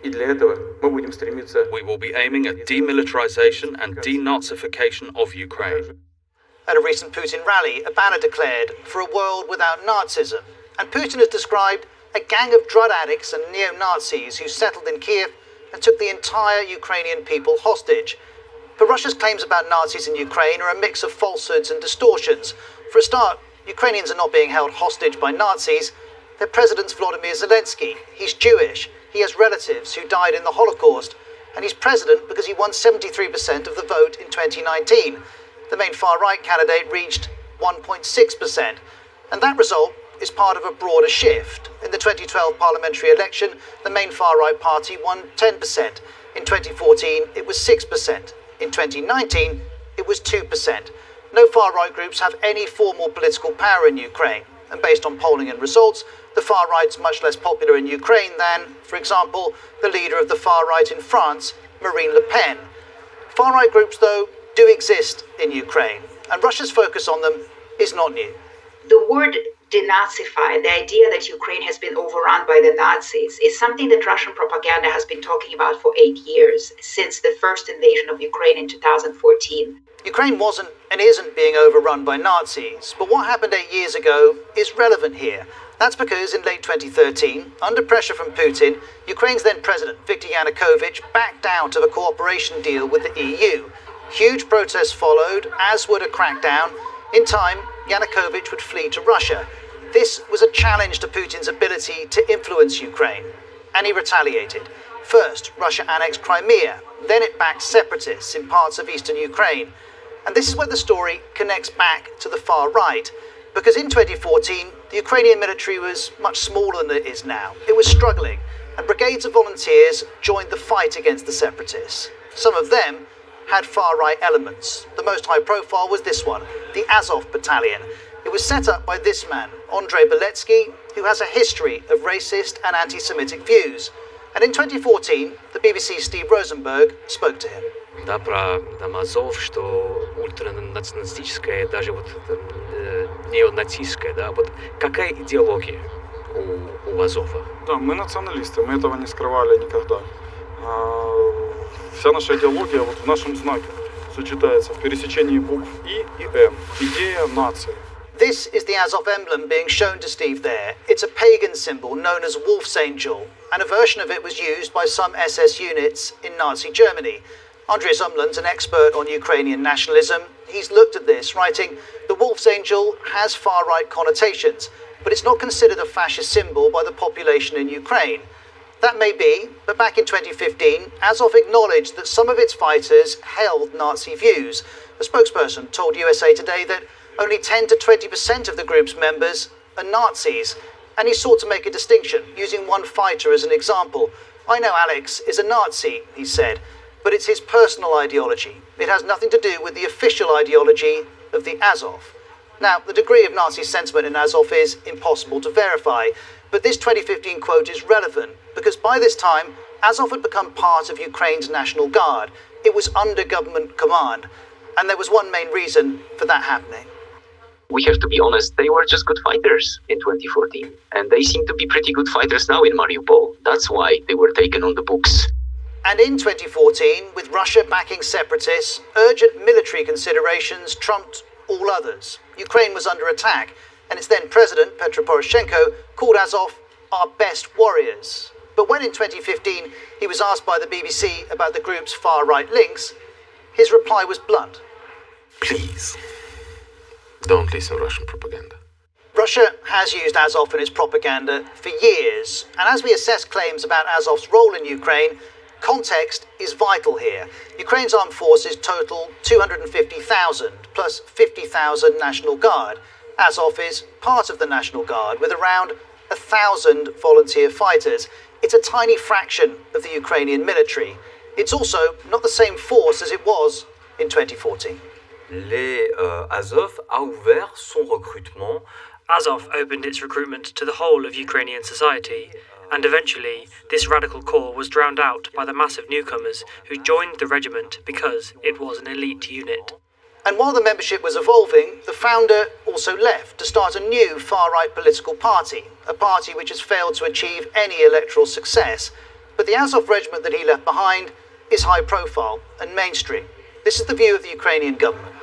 И для этого мы будем стремиться... We will be aiming at demilitarization and denazification of Ukraine. At a recent Putin rally, a banner declared for a world without Nazism. And Putin has described a gang of drug addicts and neo-Nazis who settled in Kiev and took the entire Ukrainian people hostage. But Russia's claims about Nazis in Ukraine are a mix of falsehoods and distortions. For a start, Ukrainians are not being held hostage by Nazis. Their president's Volodymyr Zelensky. He's Jewish. He has relatives who died in the Holocaust. And he's president because he won 73% of the vote in 2019. The main far-right candidate reached 1.6%. And that result is part of a broader shift. In the 2012 parliamentary election, the main far-right party won 10%. In 2014, it was 6%. In 2019, it was 2%. No far-right groups have any formal political power in Ukraine. And based on polling and results, the far-right's much less popular in Ukraine than, for example, the leader of the far-right in France, Marine Le Pen. Far-right groups, though, do exist in Ukraine, and Russia's focus on them is not new. The word denazify, the idea that Ukraine has been overrun by the Nazis, is something that Russian propaganda has been talking about for 8 years, since the first invasion of Ukraine in 2014. Ukraine wasn't and isn't being overrun by Nazis, but what happened 8 years ago is relevant here. That's because in late 2013, under pressure from Putin, Ukraine's then president, Viktor Yanukovych, backed out of a cooperation deal with the EU. Huge protests followed, as would a crackdown. In time, Yanukovych would flee to Russia. This was a challenge to Putin's ability to influence Ukraine, and he retaliated. First, Russia annexed Crimea, then it backed separatists in parts of eastern Ukraine. And this is where the story connects back to the far right, because in 2014, the Ukrainian military was much smaller than it is now. It was struggling, and brigades of volunteers joined the fight against the separatists. Some of them had far-right elements. The most high-profile was this one, the Azov Battalion. It was set up by this man, Andrei Beletsky, who has a history of racist and anti-Semitic views. And in 2014, the BBC's Steve Rosenberg spoke to him. Да, про там Азов, что ультранацистское, даже вот неонацистское, да, вот какая идеология у Азова? Да, мы националисты, мы этого не скрывали никогда. Вся наша идеология вот в нашем знаке сочетается в пересечении букв И и М. Идея нации. This is the Azov emblem being shown to Steve there. It's a pagan symbol known as Wolf's Angel, and a version of it was used by some SS units in Nazi Germany. Andreas Umland's an expert on Ukrainian nationalism. He's looked at this, writing, "The Wolf's Angel has far-right connotations, but it's not considered a fascist symbol by the population in Ukraine." That may be, but back in 2015, Azov acknowledged that some of its fighters held Nazi views. A spokesperson told USA Today that only 10 to 20% of the group's members are Nazis, and he sought to make a distinction, using one fighter as an example. "I know Alex is a Nazi," he said, "but it's his personal ideology. It has nothing to do with the official ideology of the Azov." Now, the degree of Nazi sentiment in Azov is impossible to verify, but this 2015 quote is relevant because by this time, Azov had become part of Ukraine's National Guard. It was under government command, and there was one main reason for that happening. We have to be honest, they were just good fighters in 2014, and they seem to be pretty good fighters now in Mariupol. That's why they were taken on the books. And in 2014, with Russia backing separatists, urgent military considerations trumped all others. Ukraine was under attack, and its then president, Petro Poroshenko, called Azov our best warriors. But when in 2015 he was asked by the BBC about the group's far-right links, his reply was blunt. Please, don't listen to Russian propaganda. Russia has used Azov in its propaganda for years, and as we assess claims about Azov's role in Ukraine, context is vital here. Ukraine's armed forces total 250,000, plus 50,000 National Guard. Azov is part of the National Guard, with around 1,000 volunteer fighters. It's a tiny fraction of the Ukrainian military. It's also not the same force as it was in 2014. Les Azov a ouvert son recrutement. Azov opened its recruitment to the whole of Ukrainian society, and eventually this radical corps was drowned out by the massive newcomers who joined the regiment because it was an elite unit. And while the membership was evolving, the founder also left to start a new far-right political party, a party which has failed to achieve any electoral success. But the Azov regiment that he left behind is high profile and mainstream. This is the view of the Ukrainian government.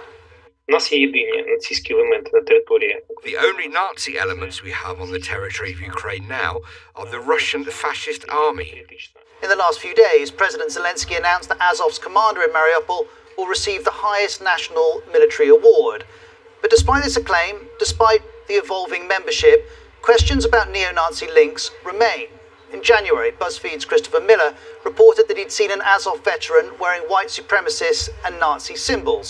У нас є єдині нацистські елементи на території. The only Nazi elements we have on the territory of Ukraine now are the Russian fascist army. In the last few days, President Zelensky announced that Azov's commander in Mariupol will receive the highest national military award. But despite this acclaim, despite the evolving membership, questions about neo-Nazi links remain. In January, BuzzFeed's Christopher Miller reported that he'd seen an Azov veteran wearing white supremacist and Nazi symbols.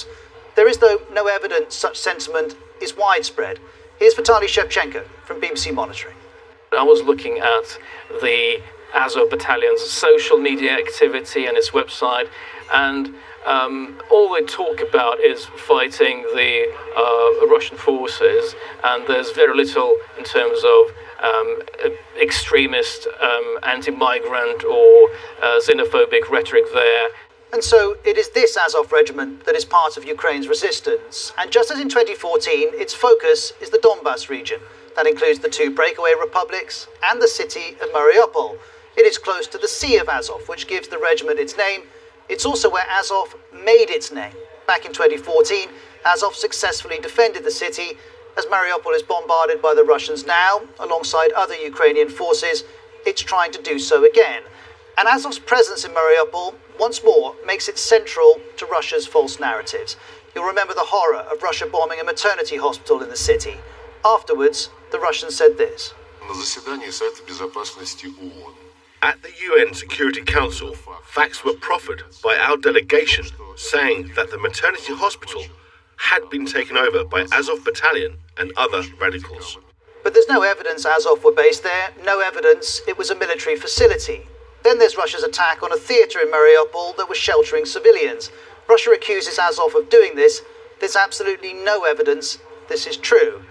There is, though, no evidence such sentiment is widespread. Here's Vitaly Shevchenko from BBC Monitoring. I was looking at the Azov Battalion's social media activity and its website, and all they talk about is fighting the Russian forces, and there's very little in terms of extremist, anti-migrant or xenophobic rhetoric there. And so it is this Azov regiment that is part of Ukraine's resistance. And just as in 2014, its focus is the Donbas region. That includes the two breakaway republics and the city of Mariupol. It is close to the Sea of Azov, which gives the regiment its name. It's also where Azov made its name. Back in 2014, Azov successfully defended the city. As Mariupol is bombarded by the Russians now, alongside other Ukrainian forces, it's trying to do so again. And Azov's presence in Mariupol, once more, makes it central to Russia's false narratives. You'll remember the horror of Russia bombing a maternity hospital in the city. Afterwards, the Russians said this. At the UN Security Council, facts were proffered by our delegation saying that the maternity hospital had been taken over by Azov Battalion and other radicals. But there's no evidence Azov were based there, no evidence it was a military facility. Then there's Russia's attack on a theatre in Mariupol that was sheltering civilians. Russia accuses Azov of doing this. There's absolutely no evidence this is true.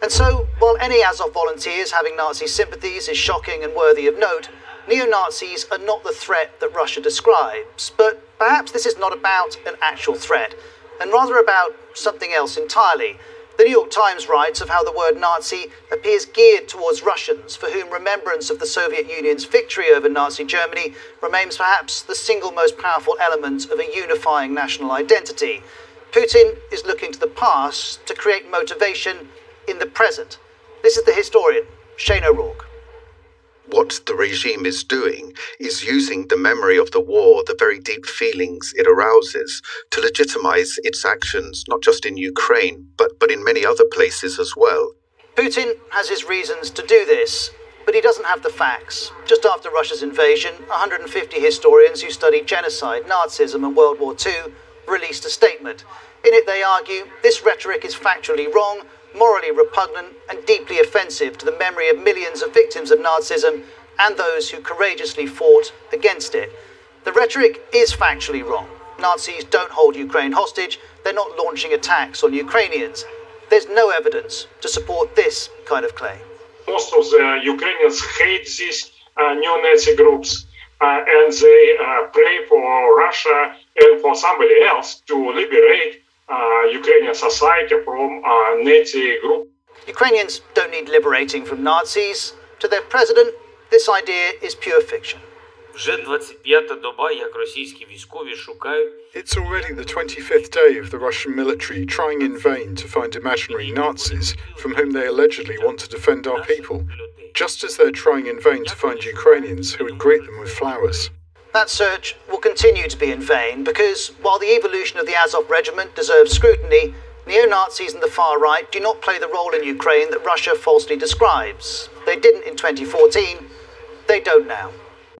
And so, while any Azov volunteers having Nazi sympathies is shocking and worthy of note, neo-Nazis are not the threat that Russia describes. But perhaps this is not about an actual threat, and rather about something else entirely. The New York Times writes of how the word Nazi appears geared towards Russians, for whom remembrance of the Soviet Union's victory over Nazi Germany remains perhaps the single most powerful element of a unifying national identity. Putin is looking to the past to create motivation in the present. This is the historian, Shane O'Rourke. What the regime is doing is using the memory of the war, the very deep feelings it arouses, to legitimize its actions, not just in Ukraine, but in many other places as well. Putin has his reasons to do this, but he doesn't have the facts. Just after Russia's invasion, 150 historians who studied genocide, Nazism and World War II released a statement. In it they argue this rhetoric is factually wrong, morally repugnant and deeply offensive to the memory of millions of victims of Nazism and those who courageously fought against it. The rhetoric is factually wrong. Nazis don't hold Ukraine hostage. They're not launching attacks on Ukrainians. There's no evidence to support this kind of claim. Most of the Ukrainians hate these neo-Nazi groups and they pray for Russia and for somebody else to liberate Ukrainian society from Nazi group. Ukrainians don't need liberating from Nazis. To their president, this idea is pure fiction. Вже 25-та доба, як російські військові шукають. It's already the 25th day of the Russian military trying in vain to find imaginary Nazis from whom they allegedly want to defend our people, just as they're trying in vain to find Ukrainians who would greet them with flowers. That search will continue to be in vain because, while the evolution of the Azov regiment deserves scrutiny, neo-Nazis and the far right do not play the role in Ukraine that Russia falsely describes. They didn't in 2014, they don't now.